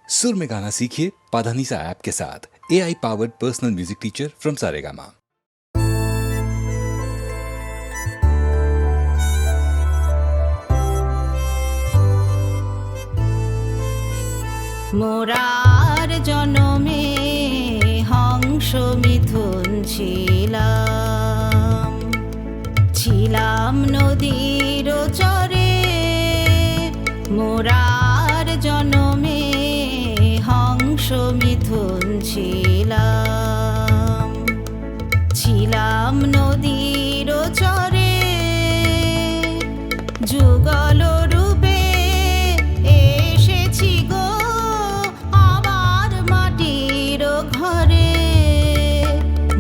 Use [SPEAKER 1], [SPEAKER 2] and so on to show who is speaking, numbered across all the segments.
[SPEAKER 1] सुर में गाना सीखिए पाधानीसा ऐप के साथ। AI powered personal music teacher from Saregama.
[SPEAKER 2] মোরার জনমে হংস মিথুন ছিলাম নদীর চরে। মোরার জনমে হংস মিথুন ছিলাম নদীর চরে। যুগল রূপে এসেছি গো আবার মাটির ঘরে।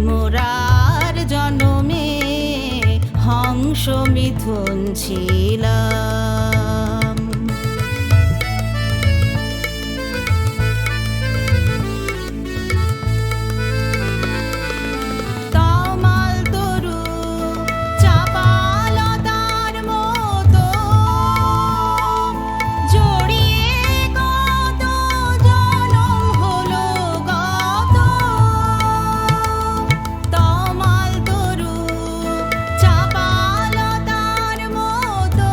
[SPEAKER 2] মোরার জনমে হংস মিথুন ছিলাম। তমাল তরু চাপালতার মতো জড়িয়ে কত জনম হলো গত। তমাল তরু চাপালতার মতো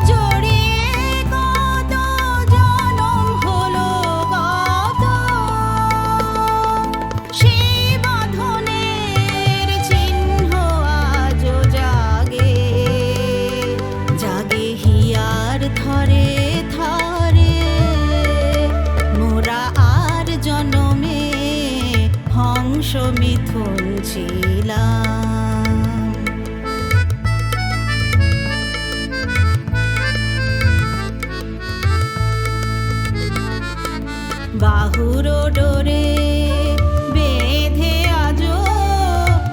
[SPEAKER 2] জড়িয়ে কত জনম হলো গত। সেই বাঁধনের চিহ্ন আজও জাগে জাগে হিয়ার থরে থরে। মোরা আর জনমে হংস মিথুন ছিলাম। বাহুর ডোরে বেঁধে আজো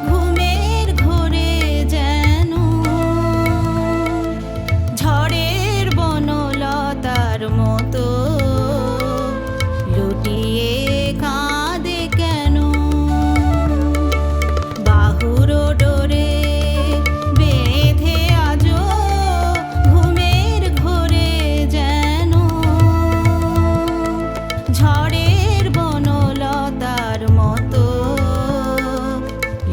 [SPEAKER 2] ঘুমের ঘোরে যেন ঝড়ের বনলতার মতো লুটিয়ে কাঁদে কেন। বাহুর ডোরে বেঁধে আজো ঘুমের ঘোরে যেন ঝড়ের বনলতার মতো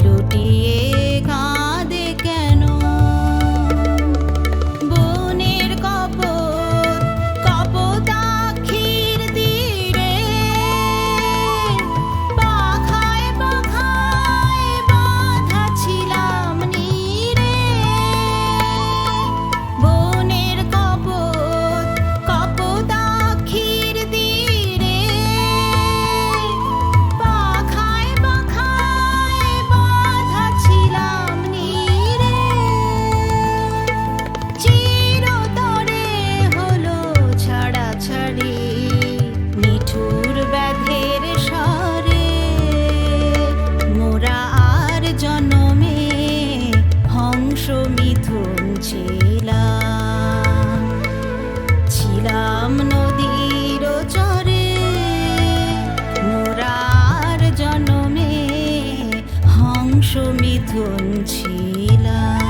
[SPEAKER 2] লুটিয়ে কাঁদে কেন। বনের কপোতাক্ষীর তীরে পাখায় পাখায় বাঁধা ছিলাম নীরে। বনের কপোতাক্ষীর তীরে পাখায় পাখায় বাঁধা ছিলাম নীরে। চিরতরে হলো ছাড়াছাড়ি নিঠুর ব্যাধের স্বরে। মোরা আর জনমে হংস মিথুন ছিলাম নদীর চরে। মোরার জনমে হংস মিথুন ছিলাম।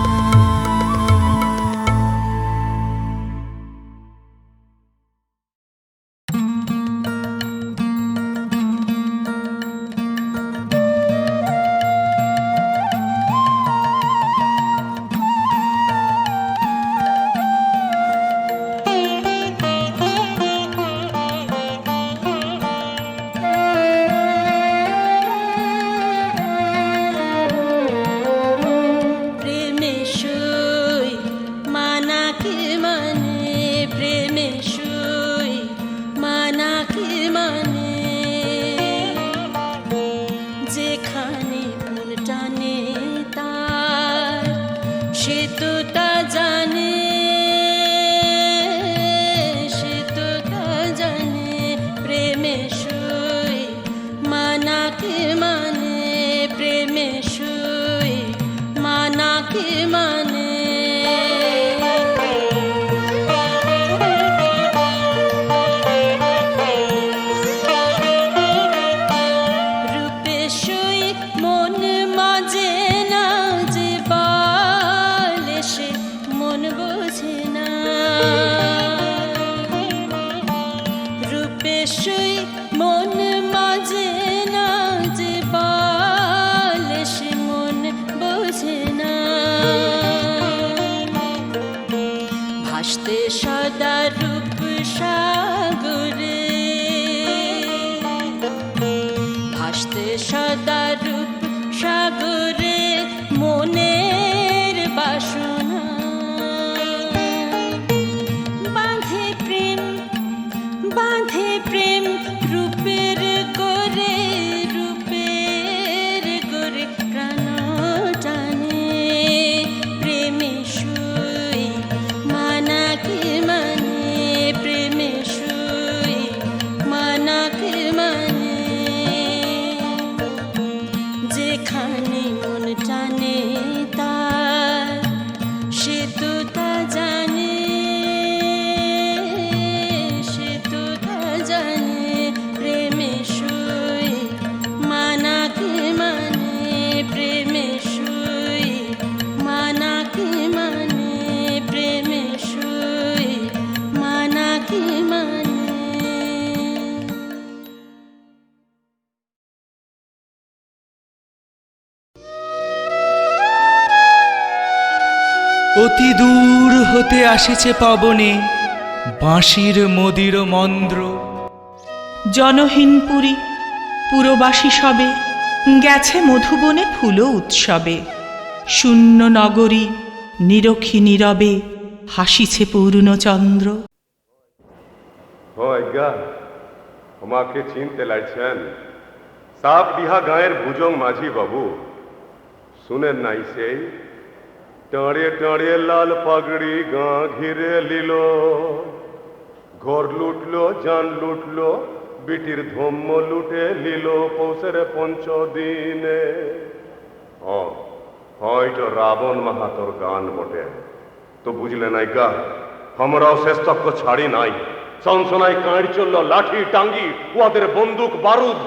[SPEAKER 2] সই মন মাঝে না যে বল সে মন বোঝে না ভাসতে সদা রূপ সাগরে ভাসতে সদা রূপ সাগরে মনের বাসনা বাঁধে প্রেম রূপের করে প্রাণ টানে প্রেমে শুই মানাকে মানে প্রেমে শুই মানাকে মানে যেখানে মন টানে তার সে তো তা জানে প্রেমে শুই মানাকে মানে প্রেমে শুই মানাকে মানে প্রেমে শুই মানাকে মানে
[SPEAKER 3] অতি দূর হতে আসিছে পবনে বাঁশির মদির মন্দ্র
[SPEAKER 4] জনহীন পুরী পুরবাসী সবে গেছে মধুবনে ফুল উৎসবে শূন্য নগরী নিরখী নীরবে হাসিছে পূর্ণচন্দ্র।
[SPEAKER 5] ও আজ্ঞা আমাকে চিনতে লাগছেন? সাপডিহা গাঁয়ের ভুজং মাঝি বাবু। শুনেন নাই সেই টাঁড়িয়ে টাঁড়িয়ে লাল পাগড়ি গাঁ ঘিরে লিল, ঘর লুটলো জান লুটলো বিটির ধম্ম লুটে লিল পৌষের পঞ্চদিনে। হয়তো রাবণ মাহাতর গান বটে। তো বুঝলে নাই গা, আমরাও শেষ তক্ক ছাড়ি নাই। সনসনায় কাঁড় চলল লাঠি টাঙ্গি ওদের বন্দুক বারুদ।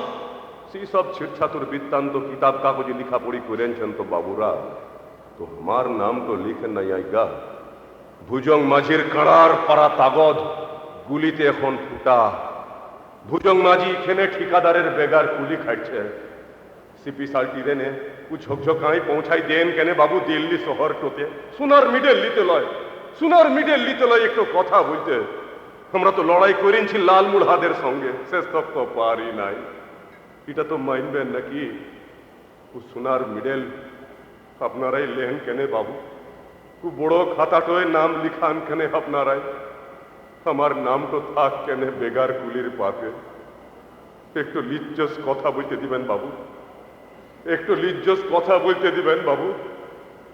[SPEAKER 5] সেই সব ছিটছাতুর বৃত্তান্ত কিতাব কাগজে লিখা পড়ি করেছেন তো বাবুরা। তো আমার নাম তো লিখে নাই আজ্ঞা। ভুজং মাঝির কাঁড়ার পাড়া তাগদ গুলিতে এখন ফুটা। ভুজং মাঝি খেনে ঠিকাদারের বেগার কুলি খাইছে। সিপি সালটি দেনে কু ঝকঝকাই পৌঁছাই দেন কেনে বাবু দিল্লি শহর টোতে। সোনার মিডেল লিতে লয়, সোনার মিডেল লিতে লয় একটু কথা বলতে। আমরা তো লড়াই করেছি লাল মুড়াদের সঙ্গে, শেষ তক তো পারি নাই। এটা তো মানবেন নাকি? ও সোনার মিডেল আপনারাই লেন কেনে বাবু? খুব বড় খাতাটোয় নাম লিখান কেনে আপনারাই? আমার নাম তো থাক কেনে বেগার কুলির পাতে। একটু লিজ্জস কথা বলতে দিবেন বাবু, একটু লিজ্জস কথা বলতে দিবেন বাবু।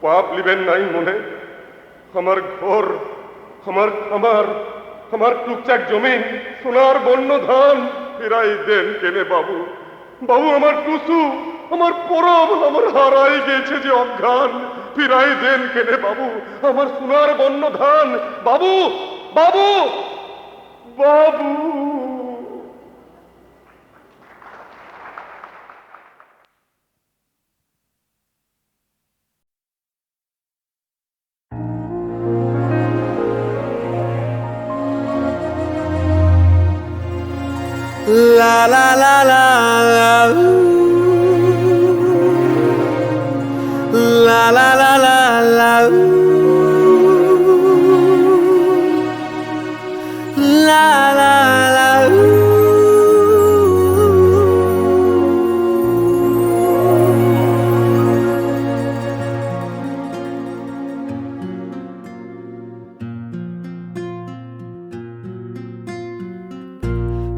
[SPEAKER 5] পাপ লিবেন নাই মনে। আমার ঘর, আমার আমার আমার টুকচাক জমি, সোনার বন্য ধান ফিরাই দেন কেনে বাবু? বাবু আমার টুসু, আমার পরব আমার হারাই গেছে যে অজ্ঞান, ফিরাই দেন কেনে বাবু? আমার সোনার বন্য ধান বাবু, বাবু, বাবু।
[SPEAKER 6] La la la la la la la la la la la la la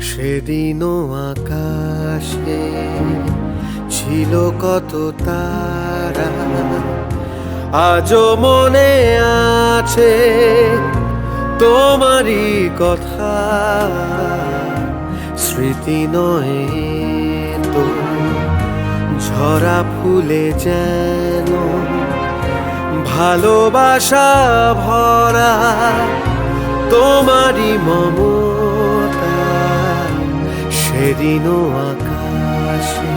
[SPEAKER 6] সেদিনও আকাশে ছিল কত তারা, আজও মনে আছে তোমারই কথা। স্মৃতি নয় তো ঝরা ফুলে যেন ভালোবাসা ভরা তোমারই মমতা। সেদিনও আকাশে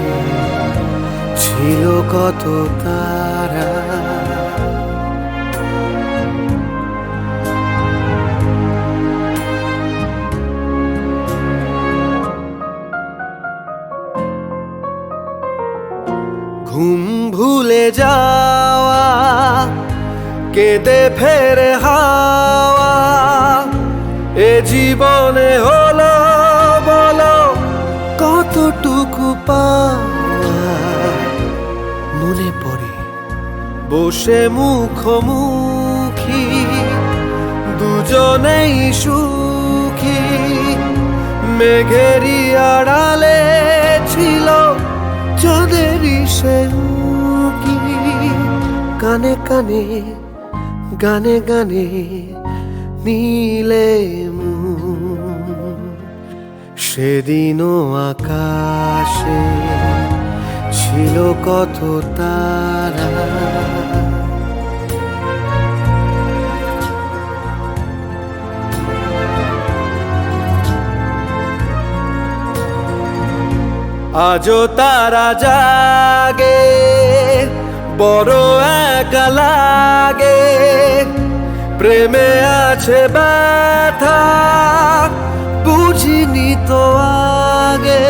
[SPEAKER 6] ছিল কত তারা। যাওয়া কেঁদে ফেরে হাওয়া এ জীবনে হলো বলো কতটুকু পাওয়া মনে পড়ে বসে মুখোমুখি দুজনেই সুখী মেঘেরই আড়ালে ছিল চাঁদেরই সে উঁকি কানে কানে গানে গানে নীলে মন সেদিনও আকাশে ছিল কত তারা আজও তারা জাগে বড় একা লাগে প্রেমে আছে ব্যথা বুঝিনি তো আগে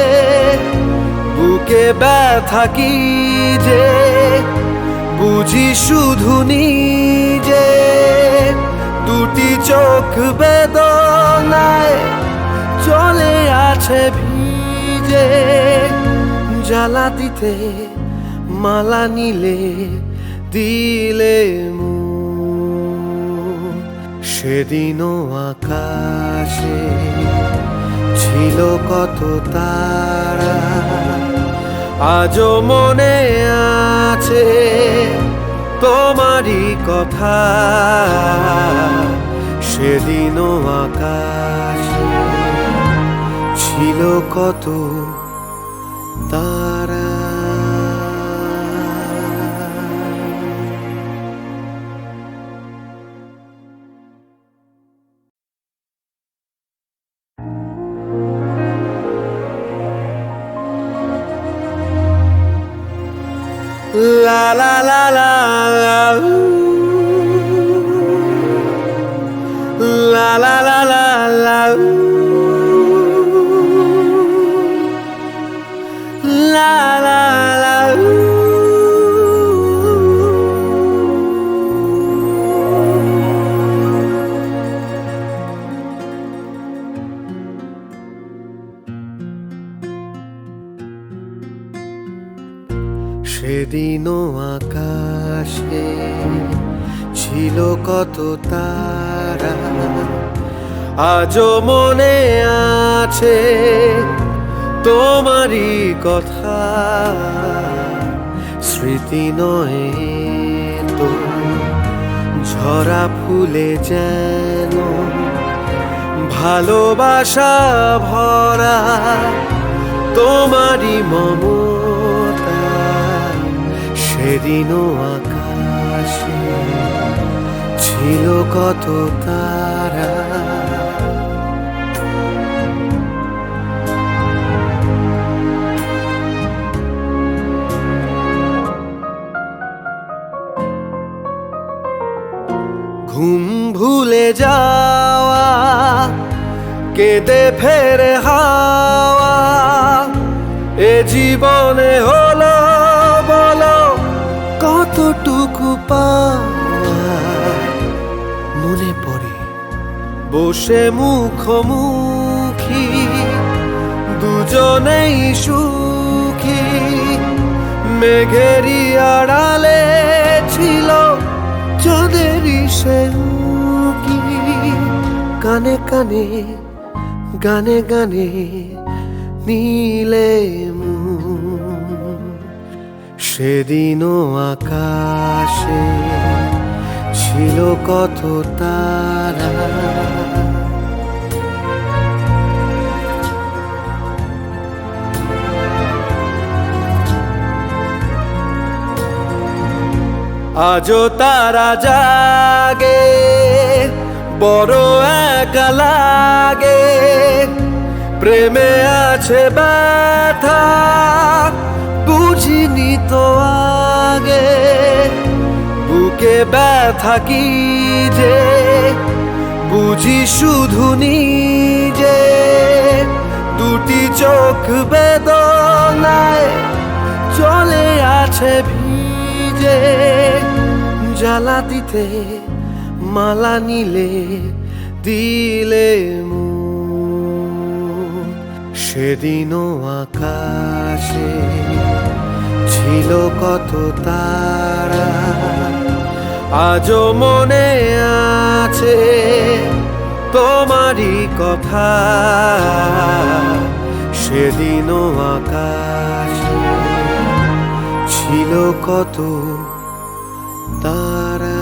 [SPEAKER 6] বুকে ব্যথা কি যে বুঝি শুধু নিজে দুটি চোখ বেদনায় চলে আছে ভিজে জ্বালা দিতে মালা নিলে দিলে মন সেদিনও আকাশে ছিল কত তারা আজও মনে আছে তোমারই কথা সেদিনও আকাশে ছিল কত তারা La la la la la La la la la la La la la সেদিনও আকাশে ছিল কত তারা আজও মনে আছে তোমারই কথা স্মৃতি নয় তো ঝরা ফুলে যেন ভালোবাসা ভরা তোমারই মমতা সেদিনও আকাশে ছিল কত তারা ঘুম ভুলে যাওয়া কেঁদে ফেরে হাওয়া এ জীবনে হলো বলো কতটুকু পাওয়া মনে পড়ে বসে মুখোমুখি দুজনেই সুখী মেঘেরই আড়ালে ছিল চাঁদেরই সে উঁকি কানে কানে গানে গানে নীলে মন সেদিনও আকাশে ছিল কত তারা আজও তারা জাগে বড় একা লাগে প্রেমে আছে ব্যথা বুঝিনি তো আগে বুকে ব্যথা কি যে বুঝি শুধু নিজে দুটি চোখ বেদনায় চলে আছে ভিজে যে জ্বালা দিতে মালা নিলে দিলে সেদিনও আকাশে ছিল কত তারা, আজও মনে আছে তোমারই কথা। সেদিনও আকাশে ছিল কত তারা।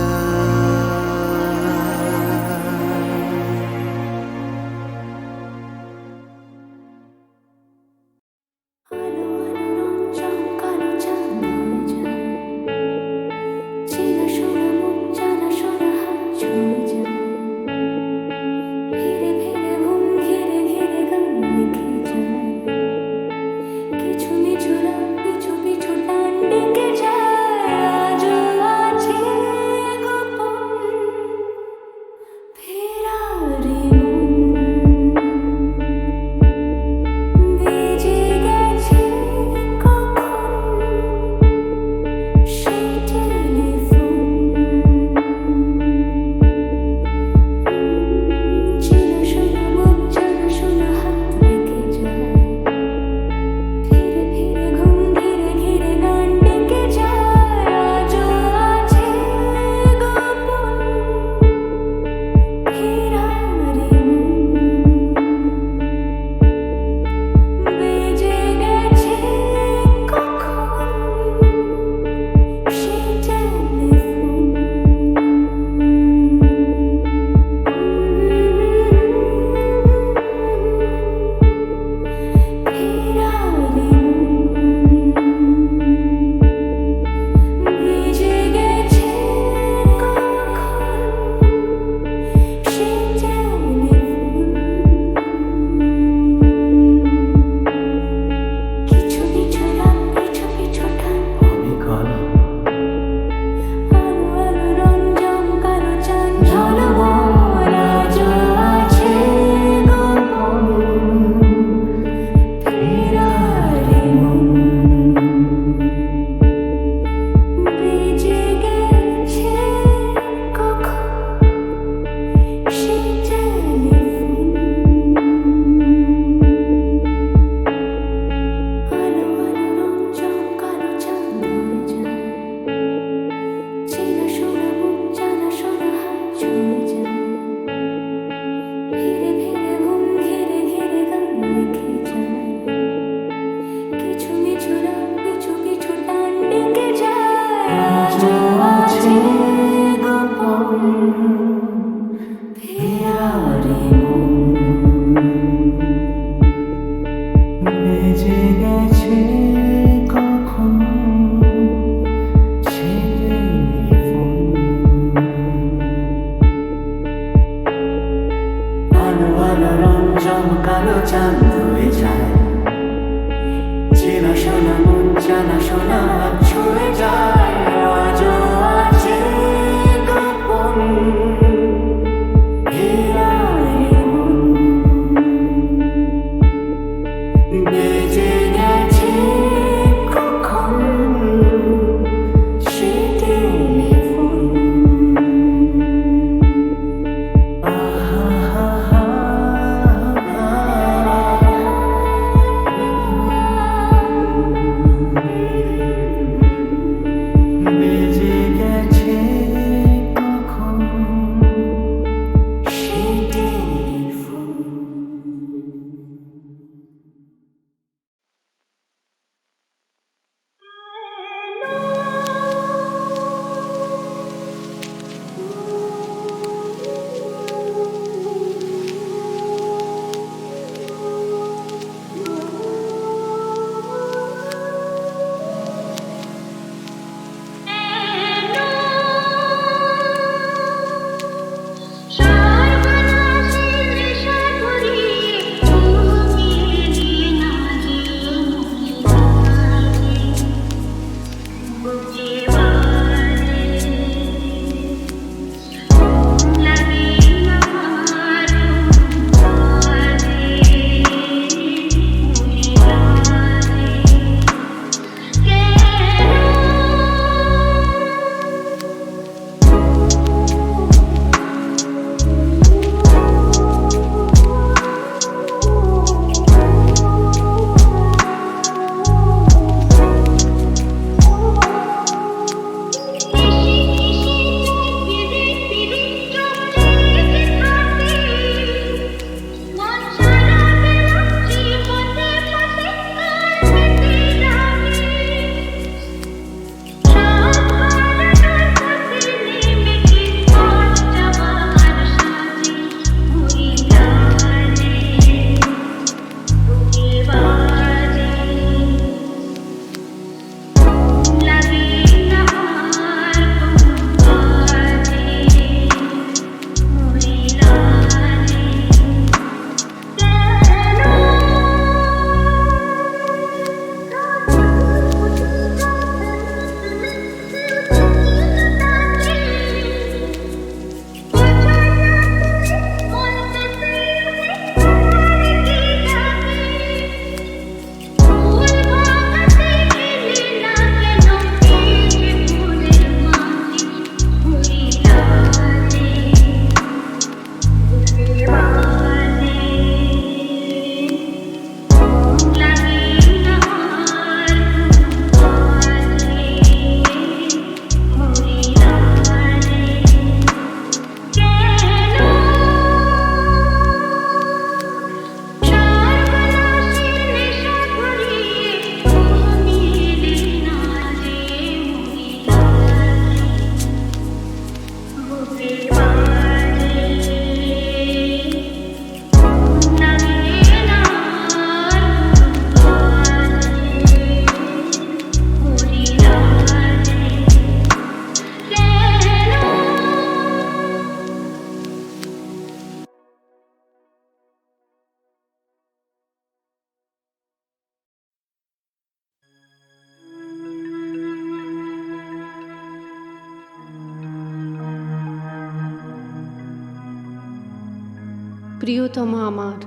[SPEAKER 7] প্রিয়তমা আমার,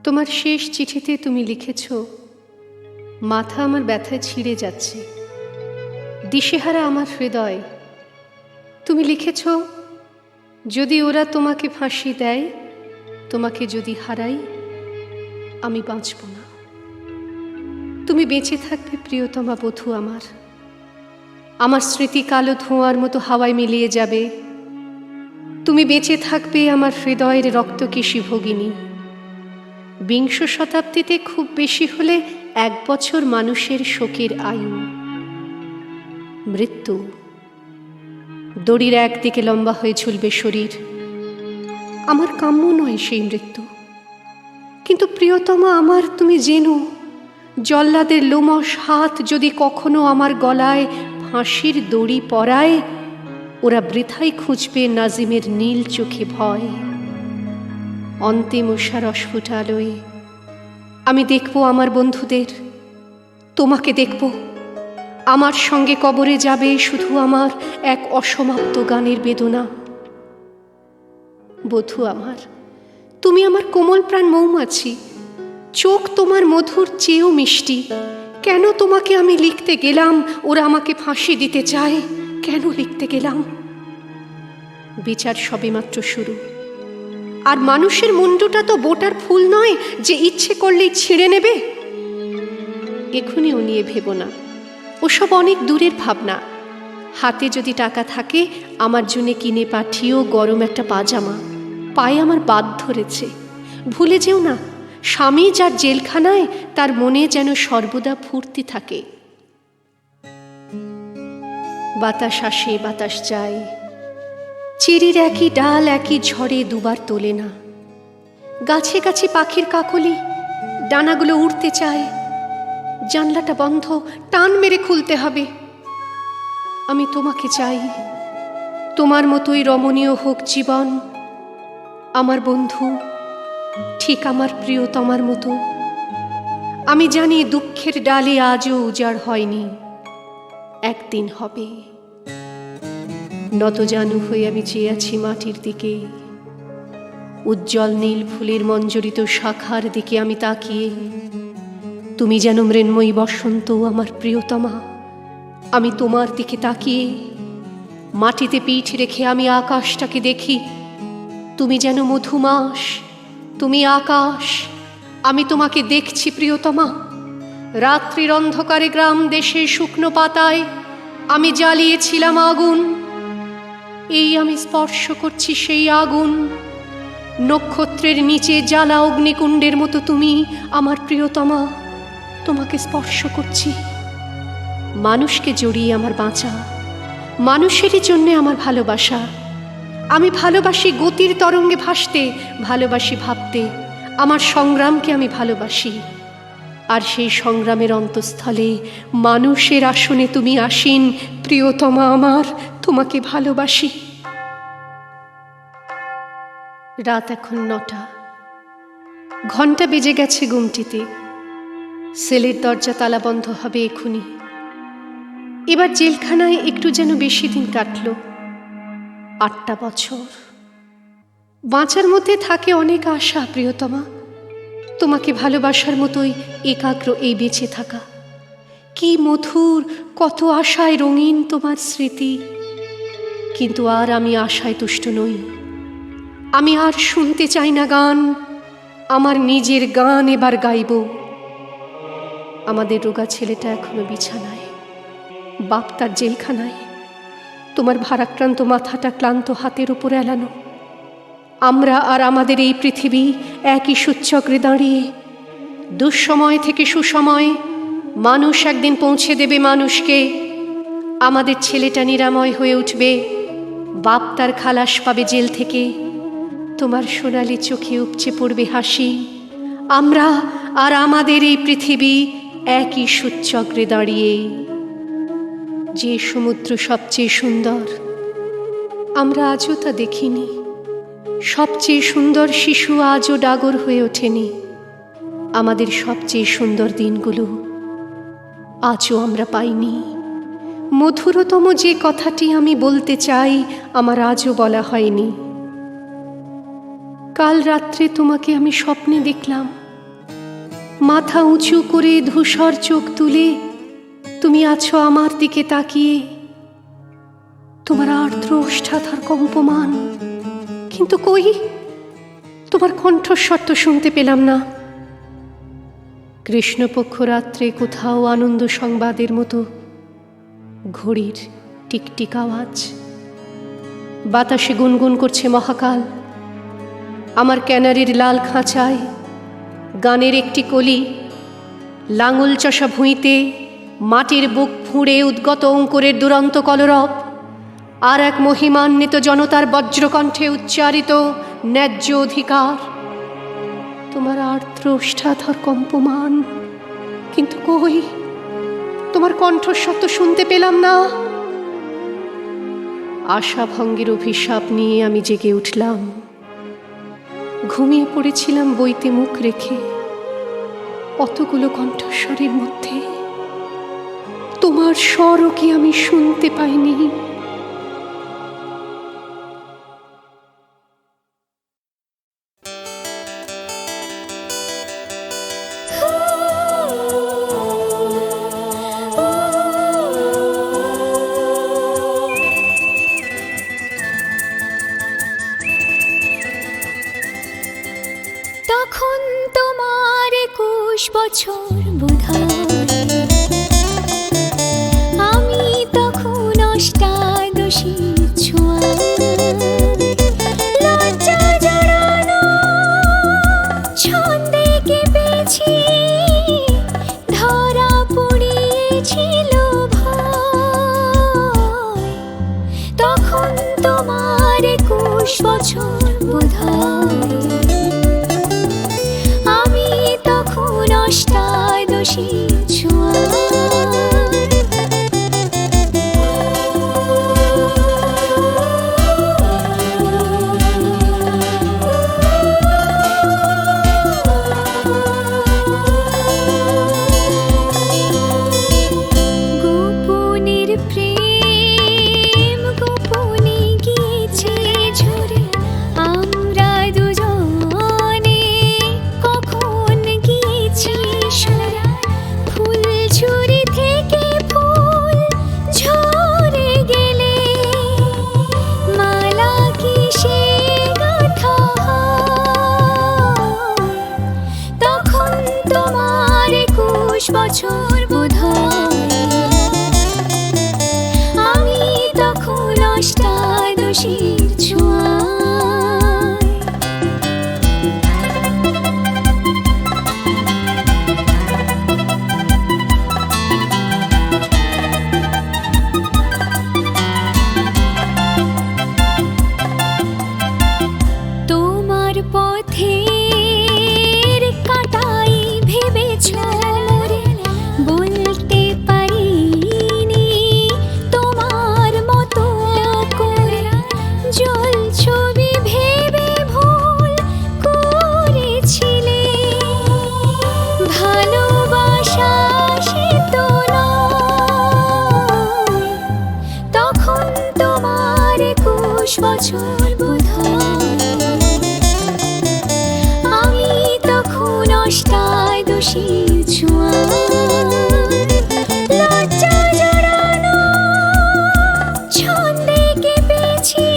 [SPEAKER 7] তোমার শেষ চিঠিতে তুমি লিখেছ, মাথা আমার ব্যথায় ছিঁড়ে যাচ্ছে, দিশেহারা আমার হৃদয়। তুমি লিখেছ, যদি ওরা তোমাকে ফাঁসি দেয়, তোমাকে যদি হারাই, আমি বাঁচব না। তুমি বেঁচে থাকবে প্রিয়তমা বধূ আমার। আমার স্মৃতি কালো ধোঁয়ার মতো হাওয়ায় মিলিয়ে যাবে। তুমি বেঁচে থাকবে আমার হৃদয়ের রক্তকেশী ভগিনী। বিংশ শতাব্দীতে খুব বেশি হলে 1 বছর মানুষের শোকের আয়ু। মৃত্যু দড়ির একদিকে লম্বা হয়ে ঝুলবে শরীর। আমার কাম্য নয় সেই মৃত্যু, কিন্তু প্রিয়তমা আমার, তুমি জেনো, জল্লাদের লোমশ হাত যদি কখনো আমার গলায় ফাঁসির দড়ি পরায়, ওরা বৃথাই খুঁজবে নাজিমের নীল চোখে ভয়। অন্তিম উষার অস্ফুট আলোয় আমি দেখব আমার বন্ধুদের, তোমাকে দেখব। আমার সঙ্গে কবরে যাবে শুধু আমার এক অসমাপ্ত গানের বেদনা। বধূ আমার, তুমি আমার কোমল প্রাণ মৌমাছি, চোখ তোমার মধুর চেয়েও মিষ্টি। কেন তোমাকে আমি লিখতে গেলাম ওরা আমাকে ফাঁসি দিতে চায়? কেন লিখতে গেলাম? বিচার সবেমাত্র শুরু, আর মানুষের মুন্ডুটা তো বোটার ফুল নয় যে ইচ্ছে করলেই ছিঁড়ে নেবে। এখনই ও নিয়ে ভেবো না, ওসব অনেক দূরের ভাবনা। হাতে যদি টাকা থাকে, আমার জন্য কিনে পাঠিও গরম একটা পাজামা। পায়ে আমার বাদ ধরেছে, ভুলে যেও না, স্বামী যার জেলখানায়, তার মনে যেন সর্বদা ফুর্তি থাকে। বাতাস আসে বাতাস যায়, চেরির একই ডাল একই ঝড়ে দুবার তোলে না। গাছে গাছে পাখির কাকলি, ডানাগুলো উড়তে চায়। জানলাটা বন্ধ, টান মেরে খুলতে হবে। আমি তোমাকে চাই, তোমার মতোই রমণীয় হোক জীবন। আমার বন্ধু ঠিক আমার প্রিয়তমার মতো। আমি জানি দুঃখের ডালে আজও উজাড় হয়নি, একদিন হবে। নতজানু হয়ে আমি চেয়ে আছি মাটির দিকে, উজ্জ্বল নীল ফুলের মঞ্জরিত শাখার দিকে আমি তাকিয়ে। তুমি যেন মৃন্ময়ী বসন্ত, আমার প্রিয়তমা। আমি তোমার দিকে তাকিয়ে মাটিতে পিঠ রেখে আমি আকাশটাকে দেখি। তুমি যেন মধুমাস, তুমি আকাশ, আমি তোমাকে দেখছি প্রিয়তমা। রাত্রির অন্ধকারে গ্রাম দেশে শুকনো পাতায় আমি জ্বালিয়েছিলাম আগুন। এই আমি স্পর্শ করছি সেই আগুন। নক্ষত্রের নিচে জ্বালা অগ্নিকুণ্ডের মতো তুমি আমার প্রিয়তমা, তোমাকে স্পর্শ করছি। মানুষকে জড়িয়ে আমার বাঁচা, মানুষেরই জন্যে আমার ভালোবাসা। আমি ভালোবাসি গতির তরঙ্গে ভাসতে, ভালোবাসি ভাবতে। আমার সংগ্রামকে আমি ভালোবাসি, আর সেই সংগ্রামের অন্তঃস্থলে মানুষের আসনে তুমি আসীন প্রিয়তমা আমার, তোমাকে ভালোবাসি। রাত এখন 9টা, ঘন্টা বেজে গেছে গুমটিতে। সেলের দরজা তালা বন্ধ হবে এখুনি। এবার জেলখানায় একটু যেন বেশি দিন কাটল, 8টা বছর। বাঁচার মধ্যে থাকে অনেক আশা প্রিয়তমা, তোমাকে ভালোবাসার মতোই একাগ্র এই বেঁচে থাকা। কি মধুর, কত আশায় রঙিন তোমার স্মৃতি। কিন্তু আর আমি আশায় তুষ্ট নই। আমি আর শুনতে চাই না গান, আমার নিজের গান এবার গাইব। আমাদের রোগা ছেলেটা এখনো বিছানায়, বাপ তার জেলখানায়। তোমার ভারাক্রান্ত মাথাটা ক্লান্ত হাতের উপর এলানো। আমরা আর আমাদের এই পৃথিবী একই সূচ্চক্রে দাঁড়িয়ে। দুঃসময় থেকে সুসময় মানুষ একদিন পৌঁছে দেবে মানুষকে। আমাদের ছেলেটা নিরাময় হয়ে উঠবে, বাপ তার খালাস পাবে জেল থেকে। তোমার সোনালি চোখে উপচে পড়বে হাসি। আমরা আর আমাদের এই পৃথিবী একই সূচ্চক্রে দাঁড়িয়ে। যে সমুদ্র সবচেয়ে সুন্দর, আমরা আজও তা দেখিনি। সবচেয়ে সুন্দর শিশু আজও ডাগর হয়ে ওঠেনি। আমাদের সবচেয়ে সুন্দর দিনগুলো আজও আমরা পাইনি। মধুরতম যে কথাটি আমি বলতে চাই, আমার আজও বলা হয়নি। কাল রাত্রে তোমাকে আমি স্বপ্নে দেখলাম, মাথা উঁচু করে ধূসর চোখ তুলে তুমি আছো আমার দিকে তাকিয়ে, তোমার আর্দ্র ওষ্ঠাধর কম্পমান, কিন্তু কই তোমার কণ্ঠস্বর তো শুনতে পেলাম না। কৃষ্ণপক্ষ রাত্রে কোথাও আনন্দ সংবাদের মতো ঘড়ির টিকটিক আওয়াজ, বাতাসে গুনগুন করছে মহাকাল। আমার ক্যানারির লাল খাঁচায় গানের একটি কলি, লাঙল চষা ভুঁইতে মাটির বুক ফুঁড়ে উদ্গত অঙ্কুরের দুরন্ত কলরব, আর এক মহিমান্বিত জনতার বজ্রকণ্ঠে উচ্চারিত ন্যায্য অধিকার। তোমার আর্দ্র ওষ্ঠাধর কম্পমান, কিন্তু কই তোমার কণ্ঠস্বর তো শুনতে পেলাম না। আশাভঙ্গের অভিশাপ নিয়ে আমি জেগে উঠলাম, ঘুমিয়ে পড়েছিলাম বইতে মুখ রেখে। অতগুলো কণ্ঠস্বরের মধ্যে তোমার স্বরও কি আমি শুনতে পাইনি?
[SPEAKER 8] তখন তোমার 21 বছর বোধহয়, আমি তখন অষ্টাদশী ছোঁয়া। লজ্জা জড়ানো ছন্দে কেঁপেছি, ধরা পড়িয়েছিল ভয়। তখন তোমার 21 বছর বোধহয়, অষ্টাদশী ছোঁয়া। গোপনের প্রেম গোপনে গিয়েছে ঝরে, আমরা দুজনে কখন গিয়েছি সরা। ফুল ঝুরি থেকে ফুল ঝরে গেলে মালা কিসে গাঁথা হয়। তখন তোমার 21 বছর বোধহয়, আমি তখন অষ্টাদশীর ছোঁয়া। তোমার পথের কাঁটাই ভেবেছ মোরে, বলতে পারিনি তোমার মতো করে। জল ছবি ভেবে ভুল করেছিলে, ভালোবাসা সে তো নয়। তখন তোমার 21 বছর বোধহয়, আমি তখন অষ্টাদশী ছোঁয়া। লজ্জা জড়ানো ছন্দে কেঁপেছি,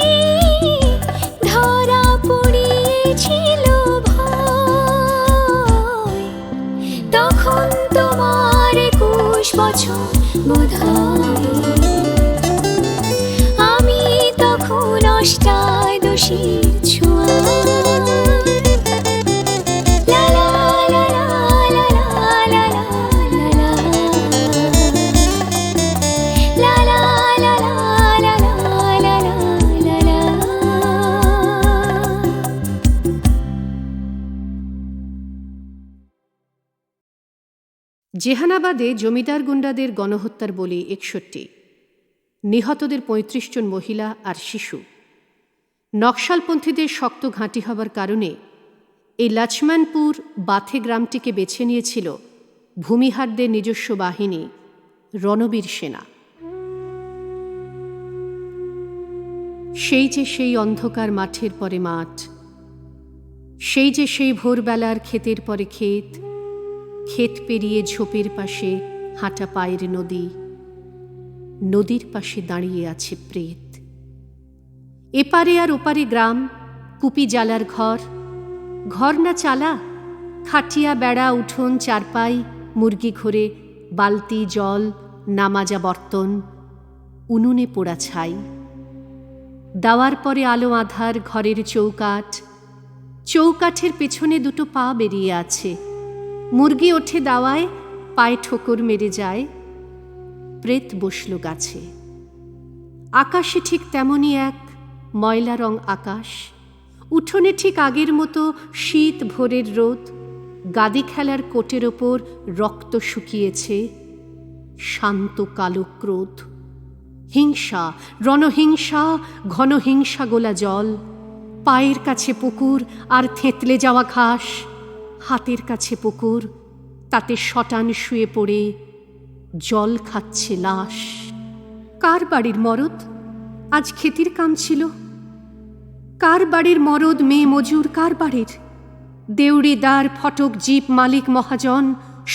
[SPEAKER 8] ধরা পড়িয়েছিল ভয়। তখন তোমার 21 বছর বোধহয়, আমি তখন অষ্টাদশীর ছোঁয়া। লা লা লা লা লা লা লা লা লা লা লা লা লা লা লা।
[SPEAKER 7] জেহানাবাদে জমিদার গুন্ডাদের গণহত্যার বলি 61, নিহতদের 35 জন মহিলা আর শিশু। নকশালপন্থীদের শক্ত ঘাঁটি হবার কারণে এই লক্ষ্মণপুর বাথে গ্রামটিকে বেছে নিয়েছিল ভূমিহারদের নিজস্ব বাহিনী রণবীর সেনা। সেই যে সেই অন্ধকার মাঠের পরে মাঠ, সেই যে সেই ভোরবেলার ক্ষেতের পরে ক্ষেত, ক্ষেত পেরিয়ে ঝোপের পাশে হাঁটা পায়ের নদী, নদীর পাশে দাঁড়িয়ে আছে প্রেত। এপারে আর ওপারে গ্রাম, কুপি জ্বালার ঘর, ঘর না চালা, খাটিয়া বেড়া উঠোন চারপাই, মুরগি ঘরে বালতি জল, নামাজা বর্তন, উনুনে পোড়া ছাই। দাওয়ার পরে আলো আধার ঘরের চৌকাঠ, চৌকাঠের পেছনে দুটো পা বেরিয়ে আছে, মুরগি ওঠে দাওয়ায়, পায়ে ঠোকর মেরে যায়। প্রেত বসল গাছে। আকাশে ঠিক তেমনই এক ময়লা রং আকাশ, উঠোনে ঠিক আগের মতো শীত ভোরের রোদ, গাদি খেলার কোটের ওপর রক্ত শুকিয়েছে, শান্ত কালো ক্রোধ, হিংসা, রণহিংসা, ঘন হিংসা গোলা জল, পায়ের কাছে পুকুর আর থেঁতলে যাওয়া ঘাস, হাতের কাছে পুকুর, তাতে শটান শুয়ে পড়ে জল খাচ্ছে লাশ। কার বাড়ির মরদ আজ ক্ষেতির কাম ছিল? কার বাড়ির মরদ মেয়ে মজুর? কার বাড়ির দেউড়িদার ফটক জিপ মালিক মহাজন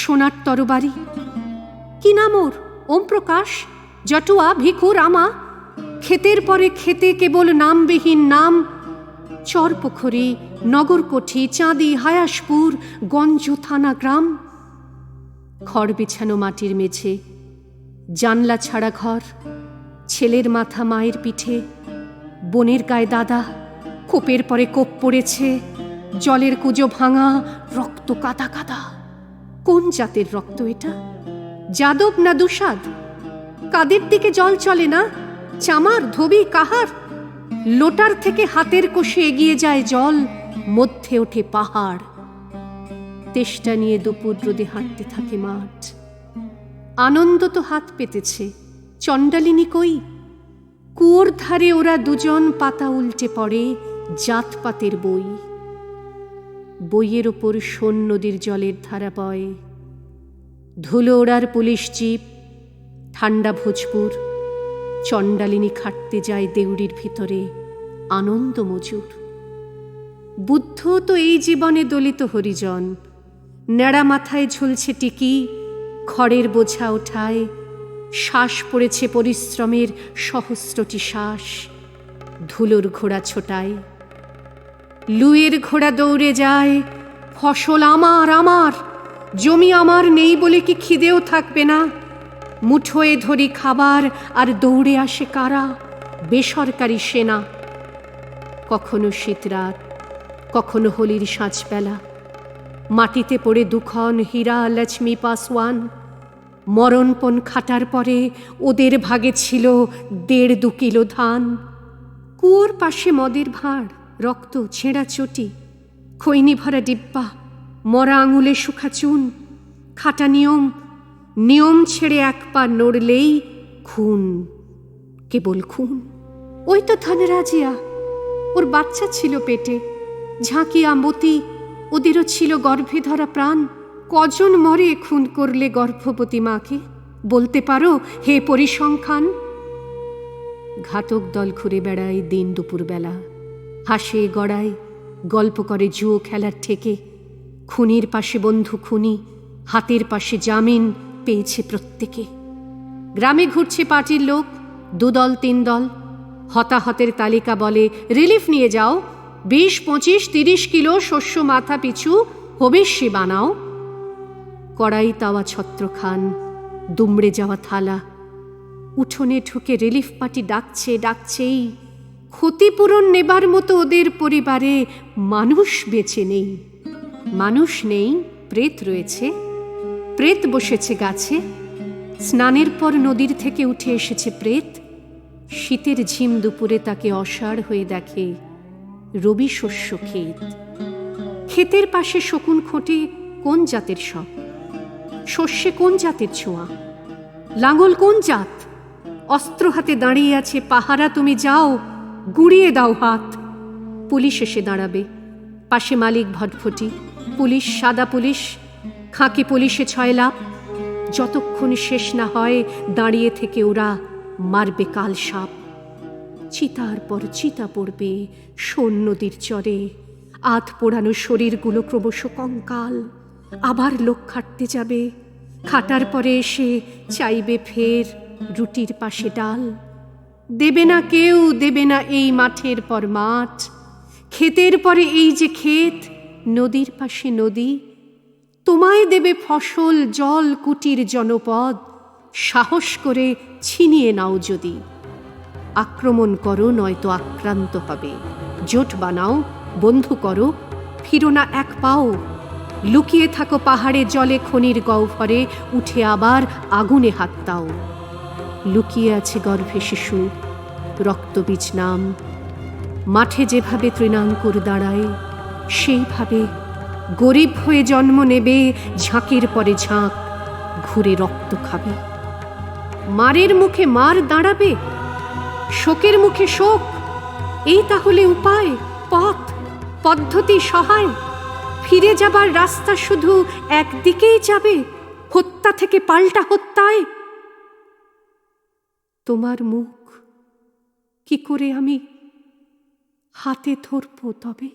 [SPEAKER 7] সোনার তরবারি? কি নাম ওর? ওম প্রকাশ, জটুয়া, ভিখু, রামা? ক্ষেতের পরে খেতে কেবল নামবিহীন নাম। চরপোখরি, নগরকোঠি, চাঁদি, হায়াসপুর, গঞ্জ থানা গ্রাম। খড় বিছানো মাটির মেঝে, জানলা ছাড়া ঘর, ছেলের মাথা মায়ের পিঠে, বোনের গায়ে দাদা, কোপের পরে কোপ পড়েছে, জলের কুজো ভাঙা, রক্ত কাদা কাদা। কোন জাতের রক্ত এটা? যাদব না দুসাদ? কাদের দিকে জল চলে না? চামার, ধোবি, কাহার? লোটার থেকে হাতের কোষে এগিয়ে যায় জল, মধ্যে ওঠে পাহাড়। তেষ্টা নিয়ে দুপুর রোদে হাঁটতে থাকে মাঠ। আনন্দ তো হাত পেতেছে, চণ্ডালিনী কই? কুয়োর ধারে ওরা দুজন পাতা উল্টে পড়ে জাতপাতের বই। বইয়ের ওপর সোন নদীর জলের ধারা বয়। ধুলো ওড়ার পুলিশ জিপ, ঠান্ডা ভোজপুর। চণ্ডালিনী খাটতে যায় দেউড়ির ভিতরে, আনন্দ মজুর। বুদ্ধ তো এই জীবনে দলিত হরিজন, ন্যাড়া মাথায় ঝুলছে টিকি, খড়ের বোঝা ওঠায়, শ্বাস পড়েছে পরিশ্রমের সহস্রটি শ্বাস। ধুলোর ঘোড়া ছোটায়, লুয়ের ঘোড়া দৌড়ে যায়। ফসল আমার, আমার জমি আমার নেই বলে কি খিদেও থাকবে না? মুঠোয় ধরি খাবার আর দৌড়ে আসে কারা? বেসরকারি সেনা। কখনো শীতরাত, কখনো হোলির সাঁঝবেলা, মাটিতে পড়ে দুখন হীরা, লক্ষ্মী পাসওয়ান। মরণপণ খাটার পরে ওদের ভাগে ছিল 1.5-2 কিলো ধান। কুয়োর পাশে মদের ভাঁড়, রক্ত, ছেঁড়া চটি, খৈনি ভরা ডিব্বা, মরা আঙুলে শুখা চুন। খাটা নিয়ম, নিয়ম ছেড়ে এক পা নড়লেই খুন, কেবল খুন। ওই তো ধনরাজিয়া, ওর বাচ্চা ছিল পেটে। ঝাঁকিয়া, মতি, ওদেরও ছিল গর্ভে ধরা প্রাণ। কজন মরে খুন করলে গর্ভবতী মাকে? বলতে পারো হে পরিসংখ্যান? ঘাতক দল ঘুরে বেড়ায় দিন দুপুরবেলা, হাসে গড়ায়, গল্প করে জুয়ো খেলার ঠেকে। খুনির পাশে বন্ধু খুনি, হাতের পাশে জামিন পেয়েছে প্রত্যেকে। গ্রামে ঘুরছে পার্টির লোক, 2 দল 3 দল। হতাহতের তালিকা বলে রিলিফ নিয়ে যাও, 20, 25, 30 কিলো শস্য মাথা পিছু হবিষ্যি বানাও। কড়াই তাওয়া ছত্রখান, দুমড়ে যাওয়া থালা। উঠোনে ঢুকে রিলিফ পার্টি ডাকছে, ডাকছেই। ক্ষতিপূরণ নেবার মতো ওদের পরিবারে মানুষ বেঁচে নেই। মানুষ নেই, প্রেত রয়েছে। প্রেত বসেছে গাছে। স্নানের পর নদীর থেকে উঠে এসেছে প্রেত। শীতের ঝিম দুপুরে তাকে অসাড় হয়ে দেখে রবি শস্য ক্ষেত। ক্ষেতের পাশে শকুন খোঁটে কোন জাতের সব? শস্যে কোন জাতের ছোঁয়া? লাঙল কোন জাত? অস্ত্র হাতে দাঁড়িয়ে আছে পাহারা। তুমি যাও, গুড়িয়ে দাও হাত। পুলিশ এসে দাঁড়াবে, পাশে মালিক ভটভটি। পুলিশ, সাদা পুলিশ, খাকি পুলিশে 6 লাভ। যতক্ষণ শেষ না হয় দাঁড়িয়ে থেকে ওরা মারবে কাল সাপ। চিতার পর চিতা পড়বে সোন নদীর চরে, আধ পোড়ানো শরীরগুলো ক্রমশ কঙ্কাল, আবার লোক খাটতে যাবে, খাটার পরে এসে চাইবে ফের রুটির পাশে ডাল। দেবে না কেউ, দেবে না এই মাঠের পর মাঠ, ক্ষেতের পরে এই যে ক্ষেত, নদীর পাশে নদী। তোমায় দেবে ফসল, জল, কুটির জনপদ, সাহস করে ছিনিয়ে নাও যদি। আক্রমণ করো নয়তো আক্রান্ত হবে, জোট বানাও, বন্ধু করো, ফিরো না এক পাও। লুকিয়ে থাকো পাহাড়ে জলে খনির গহ্বরে, উঠে আবার আগুনে হাত দাও। লুকিয়ে আছে গর্ভে শিশু, রক্তবীজ নাম। মাঠে যেভাবে তৃণাঙ্কুর দাঁড়ায়, সেইভাবে গরিব হয়ে জন্ম নেবে, ঝাঁকের পরে ঝাঁক, ঘুরে রক্ত খাবে। মারের মুখে মার দাঁড়াবে, শোকের মুখে শোক। এই তাহলে উপায়, পথ, পদ্ধতি, সহায়। ফিরে যাবার রাস্তা শুধু একদিকেই যাবে, হত্যা থেকে পাল্টা হত্যায়। তোমার মুখ কি করে আমি হাতে ধরব তবে?